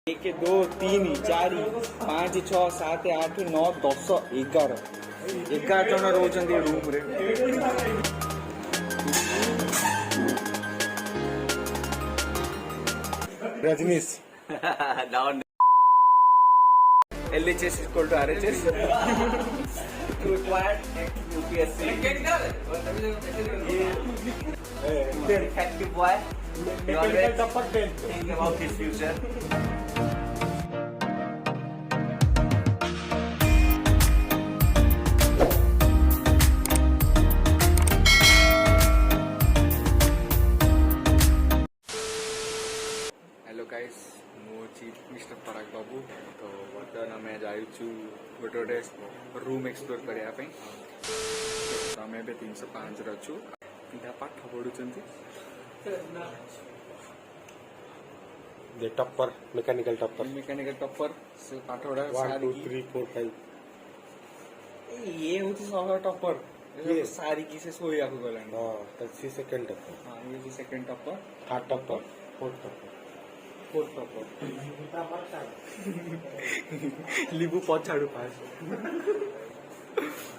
एक दो तीन चार पाँच छः सात आठ नौ 10 11 जन रोचंदी रूम रे। Rajneesh LHS equal to RHS required UPSC effective boy you always think about his future. Hello guys मुझे मिस्टर पराग बाबू तो बर्तमान आम जाइछु गोटे गोटे रूम एक्सप्लोर करने तो आम ए 305 अच्छु पिला पाठ पढ़ुंट टप्पर मेकानिकल टप्पर से पाठ पढ़ा 1 2 3 4 5 ये हूँ सब टप्पर सारी की से सोया गला सी सेकंड टप्पर हाँ ये सेकंड टप्पर थर्ड टप्पर फोर्थ टप्पर लिबू पछाड़ू पास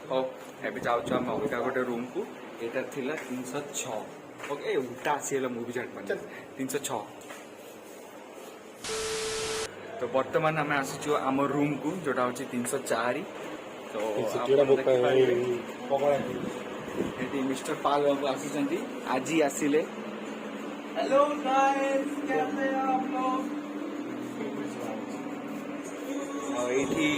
हो एबे जाउछु हम अलगा गोटे रूम को एटा थिला 306 ओके उल्टा आसीला मूवी जाट मन 306 तो वर्तमान आम आसीछु आम रूम को जोटा होची 304 तो एटी मिस्टर पाल बाबू आसीचंती आज ही आसीले। हेलो गाइस कैसे हैं आप लोग। एठी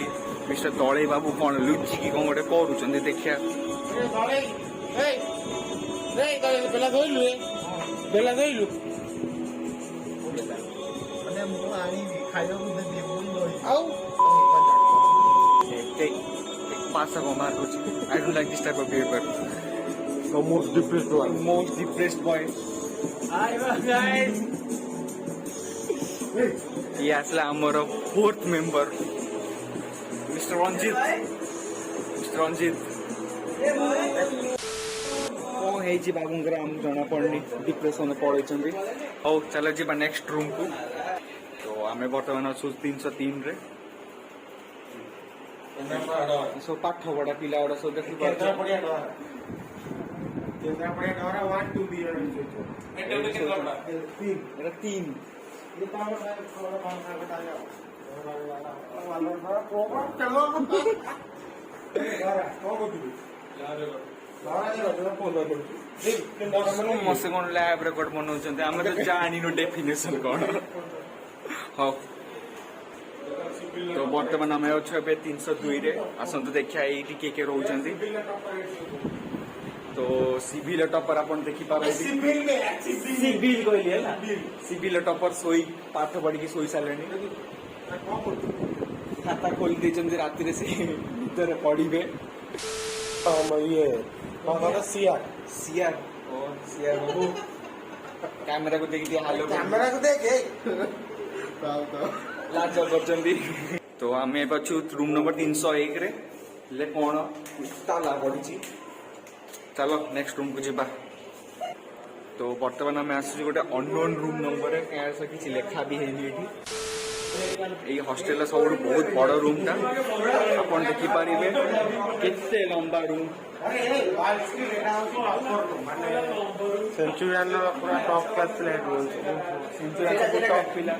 मिस्टर तळे बाबू कौन लुचि की कौन गोटे करूचंदी देखिया बेला गइलु ମାନେ ମୁଁ ଆଣିବି ଖାଇବାକୁ ଦେବି ଆଉ take pasa ko mark kuch I don't like this type of paper the most depressed one most depressed boy hi guys ये आसला आमर फोर्थ मेंबर मिस्टर रंजित कौन है बाबूंकर आम जना पड़नी डिप्रेशन पड़े हौ चलो जी नेक्स्ट रूम को तो आम बर्तमान अच्छु 303 रे सब पाठ पढ़ा पिला गुड़ा सब देखी तीन समस्त कौन लैब रेकर्ड बनाऊँ आम तो जानी डेफिनेशन कौन हाँ तो बर्तमान आम अच्छे 302 रे आसतु देखिया ये किए रोचंती तो सिविल टपर आप देखिपारे सिविल कहली सिविल टपर सोई पाठ पढ़ी सोई सारे खाता खोली देते राति से भीतर पढ़े ये सीआर बाबू कैमेरा को देखिए हेलो कैमरा को देखे लाज करचंदी तो आम अच्छु रूम नंबर 301 रे ले कौन ताला पड़ी चलो नेक्स्ट रूम को जीवा तो बर्तमान आम आस गोटे अननोन रूम नंबर किसी लेखा भी है हॉस्टेल सब बहुत बड़ रूम टा आप देखिपारे केते लंबा रूम सेंचुरियन पूरा top class flat Centurion top पिला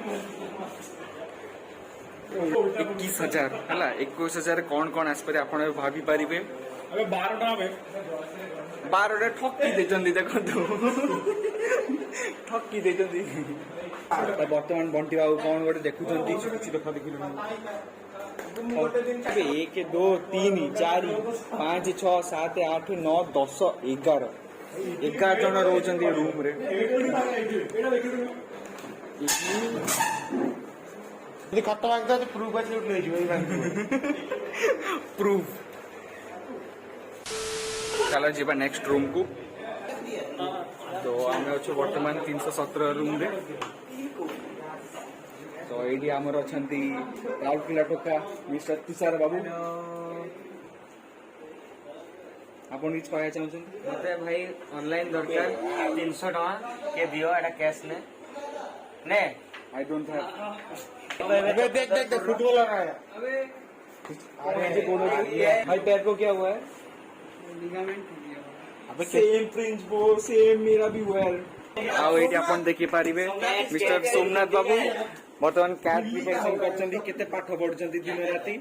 21,000 है 21,000 कौन कौन आसपारे आप भाभी पारे 12 ठकी देचंदी देखो ठकी देचंदी वर्तमान बंटी बाबू कौन गोटे देखुंट किसी देखा देखी 1 2 3 4 5 6 7 8 9 10 11 जन रोचंदी रूम रे। खत मांगता तो प्रूफ अच्छे प्रूफ चलो जी नेक्स्ट रूम को तो आम अच्छे बर्तमान 317 रूम रे तो ये आमर अच्छा राउरकेला टोका मिस्टर तुषार बाबू आप कहना चाहते मत भाई ऑनलाइन दरकार 300 टका के दियो एटा कैश ने आई डोंट हैव अबे देख देख देख फुटबॉलर आया भाई पैर को क्या हुआ है अबे सेम प्रिंसिपल सेम मेरा भी हुआ है ଆଉ ଏଇଠି ଆପଣ ଦେଖିପାରିବେ ମିଷ୍ଟର ସୋମନାଥ ବାବୁ ବର୍ତ୍ତମାନ କ୍ୟାଟ୍ ପ୍ରିପାରେସନ କରିଛନ୍ତି କେତେ ପାଠ ପଢୁଛନ୍ତି ଦିନ ରାତି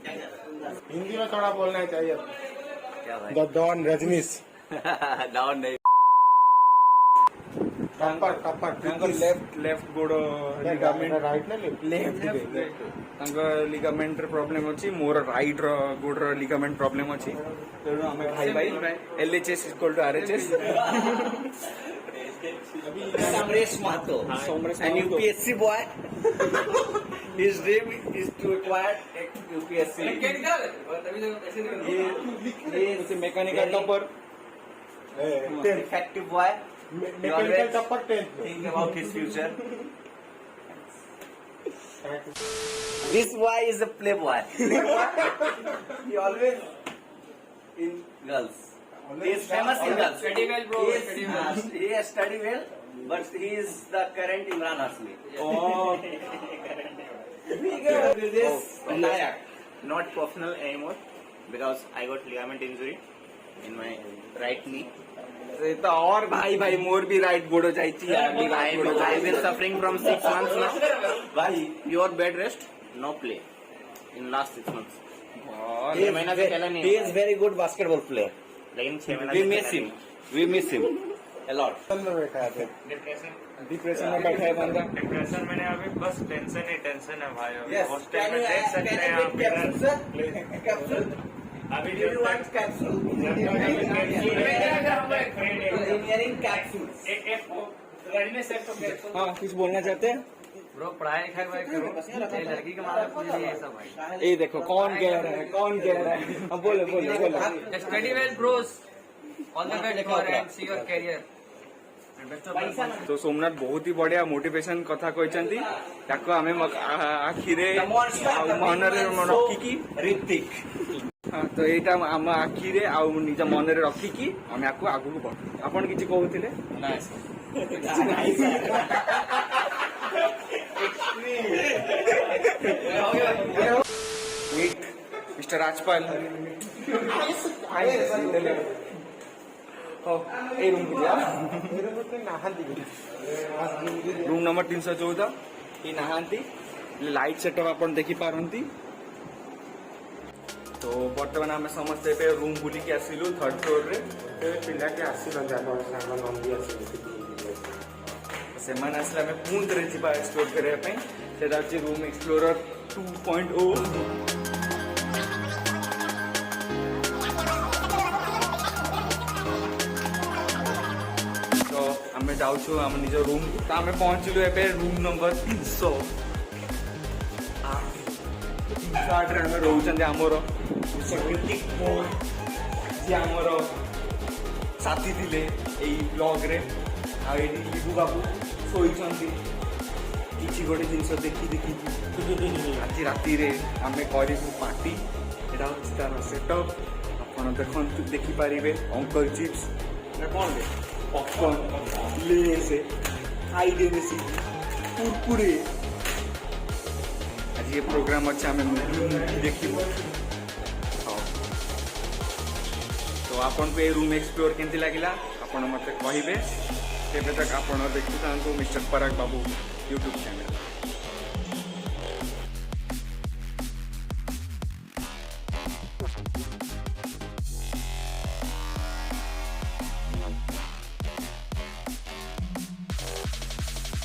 हिंदी में थोड़ा बोलना चाहिए द डॉन रजनीश डाउन नहीं टप्पर टप्पर ତାଙ୍କ ଲେଫ୍ଟ ଗୋଡ ଲିଗାମେଣ୍ଟ राइट ना लेफ्ट ଲେଫ୍ଟ ତାଙ୍କ ଲିଗାମେଣ୍ଟର ପ୍ରୋବ୍ଲେମ ଅଛି ମୋର ରାଇଟ ର ଗୋଡର ଲିଗାମେଣ୍ଟ ପ୍ରୋବ୍ଲେମ ଅଛି ତେଣୁ ଆମେ ଭାଇ ଭାଇ LHS = RHS Samresh Mahato, Samresh an Mahato. UPSC boy. His dream is to acquire UPSC. ସେ mechanical topper Effective boy. Mechanical topper 10th Think about his future. This boy is a playboy. He always in girls. He is famous in girls. Study well, bro. He has studied well, but he is the current Imran Hashmi. This is Nayak. Not professional anymore because I got ligament injury in my right knee. ସେ ତ और ଭାଇ ଭାଇ ମୋର ବି right ଗୋଡ ଯାଇଛି I've been suffering from 6 months now. Why? Your bed rest, no play in last 6 months. He is very good basketball player. We miss him. We miss him a lot. में बैठा है डिप्रेशन में बैठा है बंदा depression में नहीं, अभी बस टेंशन ही टेंशन है भाई। अभी Yes. हॉस्टल Can में you देख सकते हैं आप capsule, sir? Capsule. अभी Do you want capsule? Engineering capsules. हाँ कुछ बोलना चाहते हैं ब्रो पढ़ाई लिखाई भाई करो, ये लड़की के मामले पूछ लिए सब भाई। ये देखो कौन कह रहा है कौन कह रहा है हाँ बोलो बोलो बोलो study well Bros, all the best for and see your career. तो सोमनाथ बहुत ही बढ़िया मोटिवेशन कथा कहते ताको आमे आखिरे मनरे रखिकी ऋतिक. हाँ तो यहाँ आम आखिरे निज मनरे रखिकी आम आपको आगू बढ़ आपन किसी कहते मिस्टर राजपाल रूम नंबर 314 ये नहांती लाइट सेटअप आप देखी पारती तो बर्तमान आम समस्ते रूम बुलिकी आसिलु 3rd फ्लोर रे पिलाटी आसीनंदी आम सामान नंदी आसीले से आसले आम पुणी थे जा एक्सप्लोर करने से रूम एक्सप्लोरर 2.0 तो आम जाऊँ आम निज रूम तो आम पहुँचलु ए रूम नंबर 308 रे आम रोचंदी आमर जी आमर साथी थिले एई ब्लॉग रे आई लिबू बाबू शोइछंती किछि गोटे जिनस देखी देखी आज राति रे आमे करिबु पार्टी एटा होछि तार सेटअप आपण देखंतु देखि पारिबे अंकल चिप्स ना कोन दे पॉपकॉर्न लेस हाइडे मेसी कुरकुरे आज ये प्रोग्राम अच्छा आमे मूवी देखिबु तो आपन को ए रूम एक्सप्लोर केंति लागिला आपण मते कहिबे तेबे तक आपण देखि तांको मिस्टर पराग बाबू यूट्यूब चैनल।